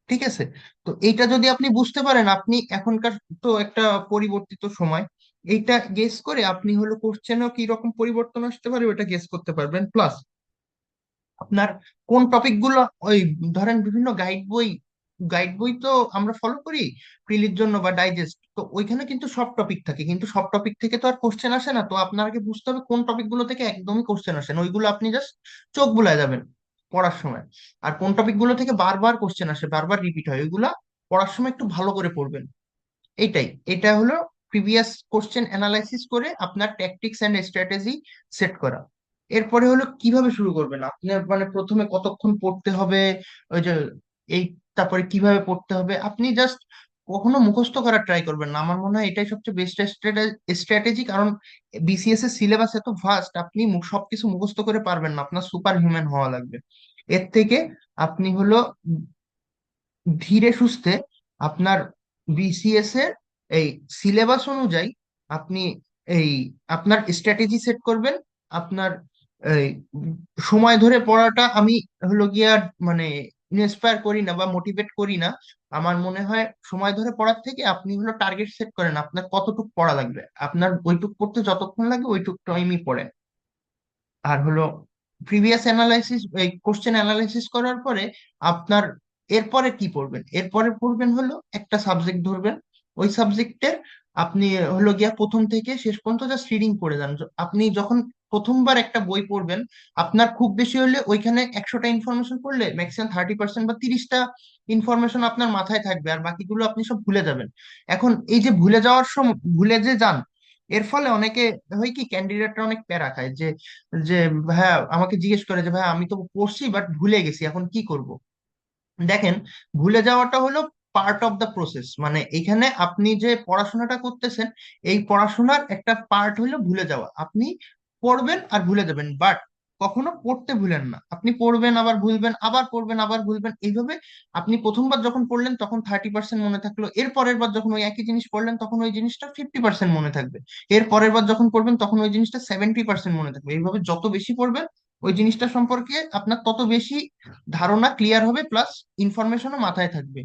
S2: ঠিক আছে, তো এইটা যদি আপনি বুঝতে পারেন, আপনি এখনকার তো একটা পরিবর্তিত সময়, এইটা গেস করে আপনি হলো কোশ্চেনও কি রকম পরিবর্তন আসতে পারে ওটা গেস করতে পারবেন। প্লাস আপনার কোন টপিক গুলো, ওই ধরেন বিভিন্ন গাইড বই তো আমরা ফলো করি প্রিলির জন্য বা ডাইজেস্ট, তো ওইখানে কিন্তু সব টপিক থাকে, কিন্তু সব টপিক থেকে তো আর কোশ্চেন আসে না। তো আপনাকে বুঝতে হবে কোন টপিক গুলো থেকে একদমই কোশ্চেন আসে না, ওইগুলো আপনি জাস্ট চোখ বুলায় যাবেন পড়ার সময়। আর কোন টপিক গুলো থেকে বারবার কোশ্চেন আসে, বারবার রিপিট হয়, ওইগুলা পড়ার সময় একটু ভালো করে পড়বেন। এইটাই, এটা হলো প্রিভিয়াস কোশ্চেন অ্যানালাইসিস করে আপনার ট্যাকটিক্স এন্ড স্ট্র্যাটেজি সেট করা। এরপরে হলো কিভাবে শুরু করবেন, আপনার মানে প্রথমে কতক্ষণ পড়তে হবে, ওই যে এই, তারপরে কিভাবে পড়তে হবে, আপনি জাস্ট কখনো মুখস্থ করার ট্রাই করবেন না। আমার মনে হয় এটাই সবচেয়ে বেস্ট স্ট্র্যাটেজি, কারণ বিসিএস এর সিলেবাস এত ভাস্ট, আপনি সবকিছু মুখস্থ করে পারবেন না, আপনার সুপার হিউম্যান হওয়া লাগবে। এর থেকে আপনি হলো ধীরে সুস্থে আপনার বিসিএস এর এই সিলেবাস অনুযায়ী আপনি এই আপনার স্ট্র্যাটেজি সেট করবেন। আপনার এই সময় ধরে পড়াটা আমি হলো গিয়া মানে ইন্সপায়ার করি না বা মোটিভেট করি না। আমার মনে হয় সময় ধরে পড়ার থেকে আপনি হলো টার্গেট সেট করেন আপনার কতটুক পড়া লাগবে, আপনার ওইটুক পড়তে যতক্ষণ লাগে ওইটুক টাইমই পড়েন। আর হলো প্রিভিয়াস অ্যানালাইসিস, এই কোশ্চেন অ্যানালাইসিস করার পরে আপনার এরপরে কি পড়বেন, এরপরে পড়বেন হলো একটা সাবজেক্ট ধরবেন। ওই সাবজেক্টের আপনি হলো গিয়া প্রথম থেকে শেষ পর্যন্ত জাস্ট রিডিং পড়ে যান। আপনি যখন প্রথমবার একটা বই পড়বেন, আপনার খুব বেশি হলে ওইখানে 100টা ইনফরমেশন পড়লে ম্যাক্সিমাম 30% বা 30টা ইনফরমেশন আপনার মাথায় থাকবে, আর বাকিগুলো আপনি সব ভুলে যাবেন। এখন এই যে ভুলে যাওয়ার সময় ভুলে যে যান, এর ফলে অনেকে হয় কি ক্যান্ডিডেটরা অনেক প্যারা খায় যে যে ভাইয়া আমাকে জিজ্ঞেস করে যে ভাইয়া আমি তো পড়ছি বাট ভুলে গেছি, এখন কি করব। দেখেন, ভুলে যাওয়াটা হলো পার্ট অফ দ্য প্রসেস, মানে এখানে আপনি যে পড়াশোনাটা করতেছেন এই পড়াশোনার একটা পার্ট হলো ভুলে যাওয়া। আপনি পড়বেন আর ভুলে যাবেন, বাট কখনো পড়তে ভুলেন না। আপনি পড়বেন আবার ভুলবেন, আবার পড়বেন আবার ভুলবেন, এইভাবে আপনি প্রথমবার যখন পড়লেন তখন 30% মনে থাকলো, এর পরের বার যখন ওই একই জিনিস পড়লেন তখন ওই জিনিসটা 50% মনে থাকবে, এর পরের বার যখন পড়বেন তখন ওই জিনিসটা 70% মনে থাকবে। এইভাবে যত বেশি পড়বেন ওই জিনিসটা সম্পর্কে আপনার তত বেশি ধারণা ক্লিয়ার হবে, প্লাস ইনফরমেশনও মাথায় থাকবে।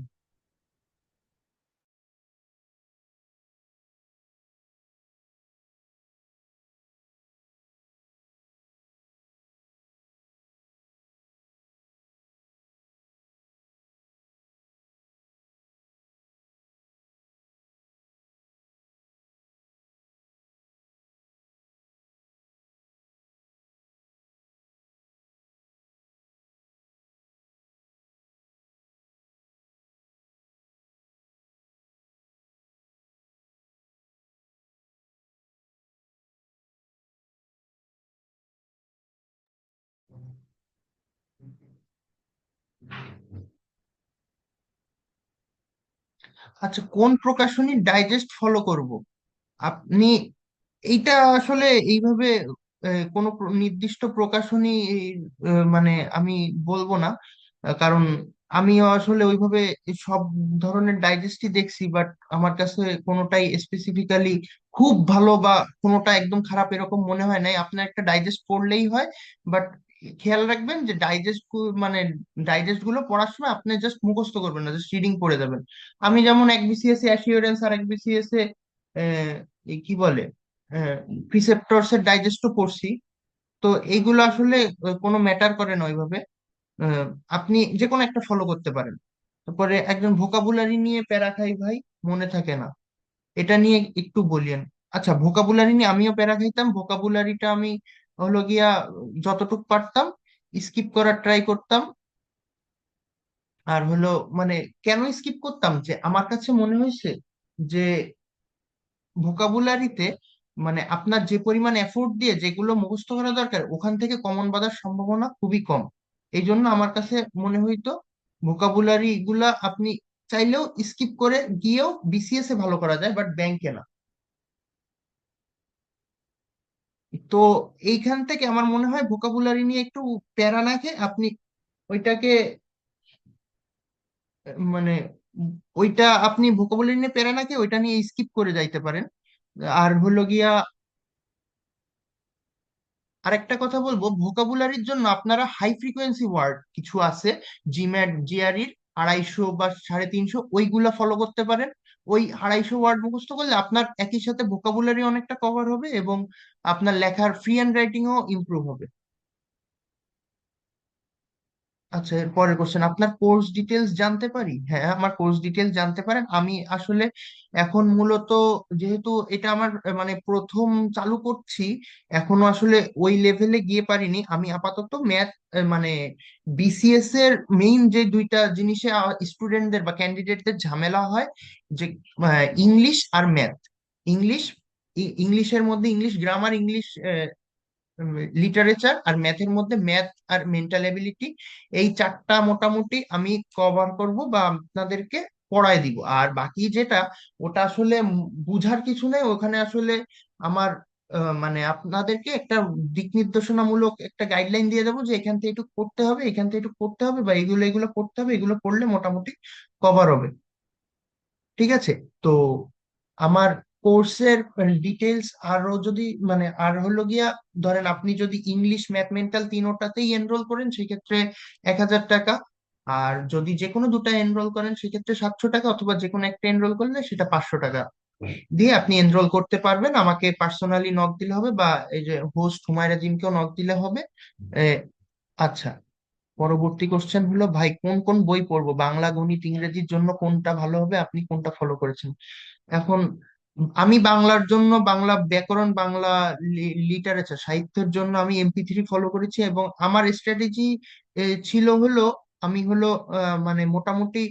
S2: আচ্ছা, কোন প্রকাশনীর ডাইজেস্ট ফলো করব আপনি, এইটা আসলে এইভাবে কোনো নির্দিষ্ট প্রকাশনী মানে আমি বলবো না। কারণ আমিও আসলে ওইভাবে সব ধরনের ডাইজেস্টই দেখছি, বাট আমার কাছে কোনোটাই স্পেসিফিক্যালি খুব ভালো বা কোনোটা একদম খারাপ এরকম মনে হয় নাই। আপনার একটা ডাইজেস্ট পড়লেই হয়, বাট খেয়াল রাখবেন যে ডাইজেস্ট মানে ডাইজেস্ট গুলো পড়ার সময় আপনি জাস্ট মুখস্থ করবেন না, জাস্ট রিডিং পড়ে যাবেন। আমি যেমন এক বিসিএস এ অ্যাসিওরেন্স আর এক বিসিএস এ কি বলে প্রিসেপ্টরস এর ডাইজেস্টও পড়ছি। তো এইগুলো আসলে কোনো ম্যাটার করে না ওইভাবে। আহ, আপনি যে কোনো একটা ফলো করতে পারেন। তারপরে একজন ভোকাবুলারি নিয়ে প্যারা খাই ভাই, মনে থাকে না, এটা নিয়ে একটু বলিয়েন। আচ্ছা, ভোকাবুলারি নিয়ে আমিও প্যারা খাইতাম। ভোকাবুলারিটা আমি হলো গিয়া যতটুক পারতাম স্কিপ করার ট্রাই করতাম। আর হলো মানে কেন স্কিপ করতাম, যে আমার কাছে মনে হয়েছে যে ভোকাবুলারিতে মানে আপনার যে পরিমাণ এফোর্ট দিয়ে যেগুলো মুখস্থ করা দরকার ওখান থেকে কমন বাঁধার সম্ভাবনা খুবই কম। এই জন্য আমার কাছে মনে হইতো ভোকাবুলারি গুলা আপনি চাইলেও স্কিপ করে গিয়েও বিসিএস এ ভালো করা যায়, বাট ব্যাংকে না। তো এইখান থেকে আমার মনে হয় ভোকাবুলারি নিয়ে একটু প্যারা না খেয়ে আপনি ওইটাকে মানে ওইটা আপনি ভোকাবুলারি নিয়ে প্যারা না খেয়ে ওইটা নিয়ে স্কিপ করে যাইতে পারেন। আর হলো গিয়া আরেকটা কথা বলবো, ভোকাবুলারির জন্য আপনারা হাই ফ্রিকোয়েন্সি ওয়ার্ড কিছু আছে, জিম্যাট জিআরইর 250 বা 350, ওইগুলা ফলো করতে পারেন। ওই 250 ওয়ার্ড মুখস্থ করলে আপনার একই সাথে ভোকাবুলারি অনেকটা কভার হবে এবং আপনার লেখার ফ্রি হ্যান্ড রাইটিংও ইমপ্রুভ হবে। আচ্ছা, এর পরের কোশ্চেন, আপনার কোর্স ডিটেলস জানতে পারি? হ্যাঁ, আমার কোর্স ডিটেলস জানতে পারেন। আমি আসলে এখন মূলত, যেহেতু এটা আমার মানে প্রথম চালু করছি, এখনো আসলে ওই লেভেলে গিয়ে পারিনি। আমি আপাতত ম্যাথ মানে বিসিএস এর মেইন যে দুইটা জিনিসে স্টুডেন্টদের বা ক্যান্ডিডেটদের ঝামেলা হয়, যে ইংলিশ আর ম্যাথ। ইংলিশ, ইংলিশের মধ্যে ইংলিশ গ্রামার, ইংলিশ লিটারেচার, আর ম্যাথের মধ্যে ম্যাথ আর মেন্টাল এবিলিটি, এই চারটা মোটামুটি আমি কভার করব বা আপনাদেরকে পড়ায় দিব। আর বাকি যেটা, ওটা আসলে বুঝার কিছু নেই ওখানে আসলে। আমার মানে আপনাদেরকে একটা দিক নির্দেশনামূলক একটা গাইডলাইন দিয়ে দেবো যে এখান থেকে একটু করতে হবে, এখান থেকে একটু করতে হবে, বা এগুলো এগুলো করতে হবে, এগুলো করলে মোটামুটি কভার হবে। ঠিক আছে? তো আমার কোর্সের ডিটেলস আরো যদি মানে আর হলো গিয়া, ধরেন আপনি যদি ইংলিশ ম্যাথ মেন্টাল তিনোটাতেই এনরোল করেন সেক্ষেত্রে 1000 টাকা। আর যদি যে কোনো দুটা এনরোল করেন সেক্ষেত্রে 700 টাকা, অথবা যে কোনো একটা এনরোল করলে সেটা 500 টাকা দিয়ে আপনি এনরোল করতে পারবেন। আমাকে পার্সোনালি নক দিলে হবে, বা এই যে হোস্ট হুমায়রা জিমকেও নক দিলে হবে। এ, আচ্ছা, পরবর্তী কোশ্চেন হলো ভাই, কোন কোন বই পড়বো? বাংলা, গণিত, ইংরেজির জন্য কোনটা ভালো হবে? আপনি কোনটা ফলো করেছেন? এখন আমি বাংলার জন্য বাংলা ব্যাকরণ, বাংলা লিটারেচার সাহিত্যের জন্য আমি এমপি3 ফলো করেছি, এবং আমার স্ট্র্যাটেজি ছিল হলো আমি হলো মানে মোটামুটি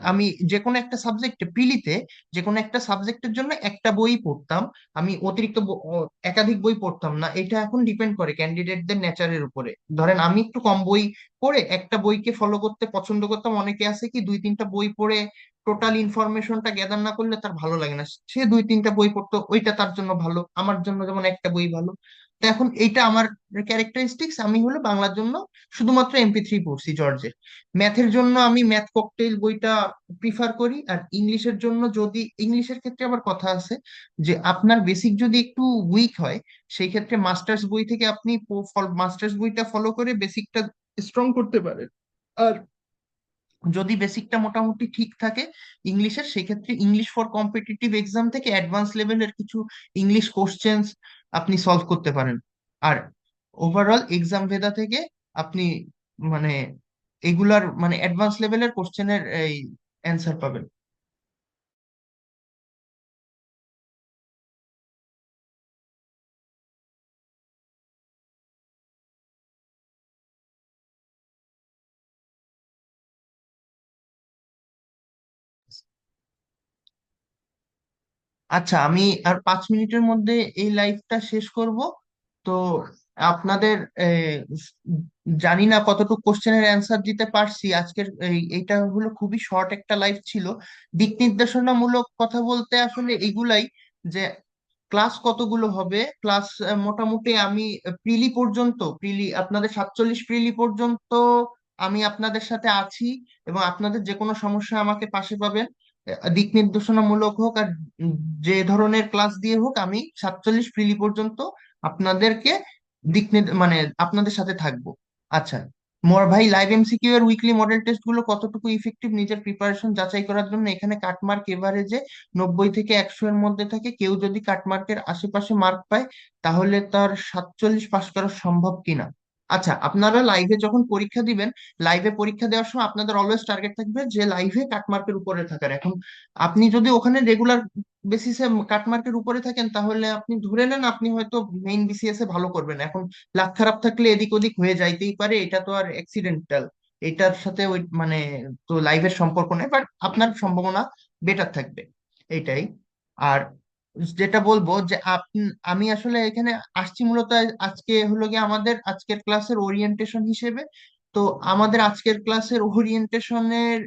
S2: আমি যে কোনো একটা সাবজেক্টে প্রিলিতে যে কোনো একটা সাবজেক্টের জন্য একটা বই পড়তাম। আমি অতিরিক্ত একাধিক বই পড়তাম না। এটা এখন ডিপেন্ড করে ক্যান্ডিডেটদের নেচারের উপরে। ধরেন আমি একটু কম বই পড়ে একটা বইকে ফলো করতে পছন্দ করতাম, অনেকে আছে কি 2-3টা বই পড়ে টোটাল ইনফরমেশনটা গ্যাদার না করলে তার ভালো লাগে না, সে 2-3টা বই পড়তো, ওইটা তার জন্য ভালো। আমার জন্য যেমন একটা বই ভালো। তো এখন এইটা আমার ক্যারেক্টারিস্টিক্স। আমি হলো বাংলার জন্য শুধুমাত্র এমপি3 পড়ছি জর্জের। ম্যাথের জন্য আমি ম্যাথ ককটেইল বইটা প্রিফার করি। আর ইংলিশের জন্য, যদি ইংলিশের ক্ষেত্রে আবার কথা আছে যে আপনার বেসিক যদি একটু উইক হয়, সেই ক্ষেত্রে মাস্টার্স বই থেকে আপনি মাস্টার্স বইটা ফলো করে বেসিকটা স্ট্রং করতে পারেন। আর যদি বেসিকটা মোটামুটি ঠিক থাকে ইংলিশের, সেক্ষেত্রে ইংলিশ ফর কম্পিটিটিভ এক্সাম থেকে অ্যাডভান্স লেভেলের কিছু ইংলিশ কোশ্চেন্স আপনি সলভ করতে পারেন। আর ওভারঅল এক্সাম ভেদা থেকে আপনি মানে এগুলার মানে অ্যাডভান্স লেভেলের কোশ্চেনের এই অ্যান্সার পাবেন। আচ্ছা, আমি আর 5 মিনিটের মধ্যে এই লাইভটা শেষ করব। তো আপনাদের জানি না কতটুকু কোশ্চেনের অ্যান্সার দিতে পারছি আজকের। এইটা হলো খুবই শর্ট একটা লাইভ ছিল। দিক নির্দেশনামূলক কথা বলতে আসলে এগুলাই, যে ক্লাস কতগুলো হবে। ক্লাস মোটামুটি আমি প্রিলি আপনাদের 47 প্রিলি পর্যন্ত আমি আপনাদের সাথে আছি, এবং আপনাদের যে কোনো সমস্যা আমাকে পাশে পাবেন। দিক নির্দেশনামূলক হোক আর উম যে ধরনের ক্লাস দিয়ে হোক, আমি 47 প্রিলি পর্যন্ত আপনাদেরকে মানে আপনাদের সাথে থাকবো। আচ্ছা, মোর ভাই, লাইভ এমসিকিউ এর উইকলি মডেল টেস্ট গুলো কতটুকু ইফেক্টিভ নিজের প্রিপারেশন যাচাই করার জন্য, এখানে কাটমার্ক এভারেজে 90 থেকে 100 এর মধ্যে থাকে। কেউ যদি কাটমার্কের আশেপাশে মার্ক পায় তাহলে তার 47 পাস করা সম্ভব কিনা? আচ্ছা, আপনারা লাইভে যখন পরীক্ষা দিবেন, লাইভে পরীক্ষা দেওয়ার সময় আপনাদের অলওয়েজ টার্গেট থাকবে যে লাইভে কাটমার্কের উপরে থাকার। এখন আপনি যদি ওখানে রেগুলার বেসিসে কাটমার্কের উপরে থাকেন, তাহলে আপনি ধরে নেন আপনি হয়তো মেইন বিসিএস এ ভালো করবেন। এখন লাক খারাপ থাকলে এদিক ওদিক হয়ে যাইতেই পারে, এটা তো আর অ্যাক্সিডেন্টাল, এটার সাথে ওই মানে তো লাইভের সম্পর্ক নেই, বাট আপনার সম্ভাবনা বেটার থাকবে এইটাই। আর যেটা বলবো যে আমি আসলে এখানে আসছি মূলত আজকে হলো গিয়ে আমাদের আজকের ক্লাসের ওরিয়েন্টেশন হিসেবে। তো আমাদের আজকের ক্লাসের ওরিয়েন্টেশনের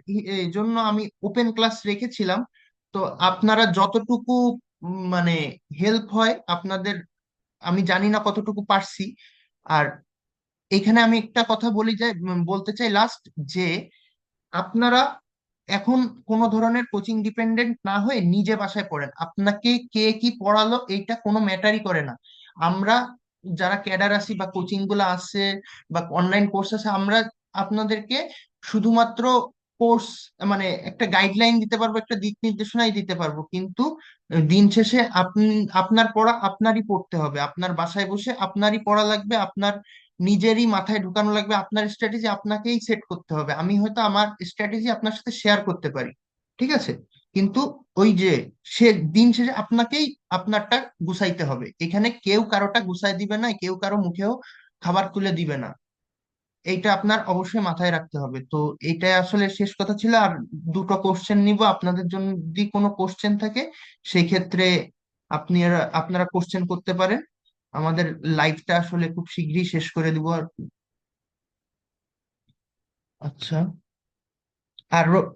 S2: জন্য আমি ওপেন ক্লাস রেখেছিলাম। তো আপনারা যতটুকু মানে হেল্প হয় আপনাদের, আমি জানি না কতটুকু পারছি। আর এখানে আমি একটা কথা বলতে চাই লাস্ট, যে আপনারা এখন কোনো ধরনের কোচিং ডিপেন্ডেন্ট না হয়ে নিজে বাসায় পড়েন। আপনাকে কে কি পড়ালো এইটা কোনো ম্যাটারই করে না। আমরা যারা ক্যাডার আছি বা কোচিং গুলো আছে বা অনলাইন কোর্স আছে, আমরা আপনাদেরকে শুধুমাত্র কোর্স মানে একটা গাইডলাইন দিতে পারবো, একটা দিক নির্দেশনাই দিতে পারবো, কিন্তু দিন শেষে আপনি আপনার পড়া আপনারই পড়তে হবে, আপনার বাসায় বসে আপনারই পড়া লাগবে, আপনার নিজেরই মাথায় ঢুকানো লাগবে, আপনার স্ট্র্যাটেজি আপনাকেই সেট করতে হবে। আমি হয়তো আমার স্ট্র্যাটেজি আপনার সাথে শেয়ার করতে পারি, ঠিক আছে, কিন্তু ওই যে সে দিন শেষে আপনাকেই আপনারটা গুছাইতে হবে। এখানে কেউ কারোটা গুছাই দিবে না, কেউ কারো মুখেও খাবার তুলে দিবে না, এইটা আপনার অবশ্যই মাথায় রাখতে হবে। তো এইটাই আসলে শেষ কথা ছিল। আর দুটো কোশ্চেন নিব আপনাদের জন্য, যদি কোনো কোশ্চেন থাকে সেই ক্ষেত্রে আপনারা কোশ্চেন করতে পারেন। আমাদের লাইভটা আসলে খুব শীঘ্রই শেষ করে দিব আর কি। আচ্ছা,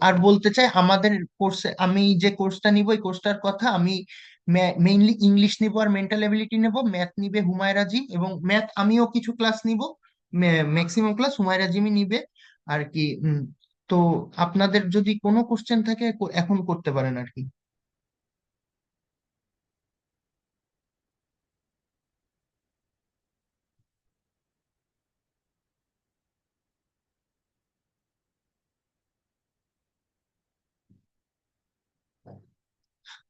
S2: আর বলতে চাই আমাদের কোর্সে আমি যে কোর্সটা নিব, এই কোর্সটার কথা আমি মেইনলি ইংলিশ নিব আর মেন্টাল এবিলিটি নেব, ম্যাথ নিবে হুমায়রা জিম, এবং ম্যাথ আমিও কিছু ক্লাস নিব, ম্যাক্সিমাম ক্লাস হুমায়রা জিমই নিবে আর কি। তো আপনাদের যদি কোনো কোশ্চেন থাকে এখন করতে পারেন আর কি।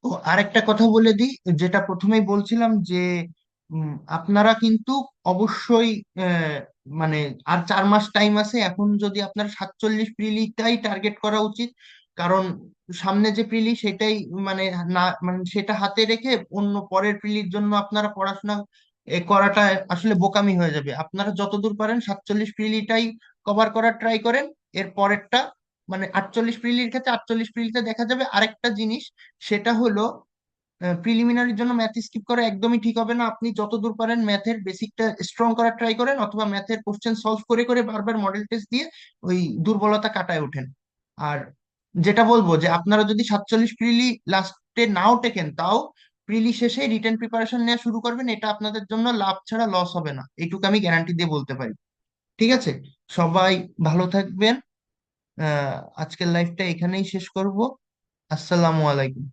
S2: ও আরেকটা কথা বলে দিই, যেটা প্রথমেই বলছিলাম যে আপনারা কিন্তু অবশ্যই আহ, মানে আর 4 মাস টাইম আছে। এখন যদি আপনার 47 প্রিলিটাই টার্গেট করা উচিত, কারণ সামনে যে প্রিলি সেটাই মানে না মানে সেটা হাতে রেখে অন্য পরের প্রিলির জন্য আপনারা পড়াশোনা করাটা আসলে বোকামি হয়ে যাবে। আপনারা যতদূর পারেন 47 প্রিলিটাই কভার করার ট্রাই করেন। এর পরেরটা মানে 48 প্রিলির ক্ষেত্রে 48 প্রিলিতে দেখা যাবে আরেকটা জিনিস, সেটা হলো প্রিলিমিনারির জন্য ম্যাথ স্কিপ করা একদমই ঠিক হবে না। আপনি যতদূর পারেন ম্যাথের বেসিকটা স্ট্রং করার ট্রাই করেন, অথবা ম্যাথের কোশ্চেন সলভ করে করে বারবার মডেল টেস্ট দিয়ে ওই দুর্বলতা কাটায় ওঠেন। আর যেটা বলবো যে আপনারা যদি 47 প্রিলি লাস্টে নাও টেকেন, তাও প্রিলি শেষে রিটেন প্রিপারেশন নেওয়া শুরু করবেন, এটা আপনাদের জন্য লাভ ছাড়া লস হবে না, এইটুকু আমি গ্যারান্টি দিয়ে বলতে পারি। ঠিক আছে, সবাই ভালো থাকবেন। আজকের লাইফটা এখানেই শেষ করব। আসসালামু আলাইকুম।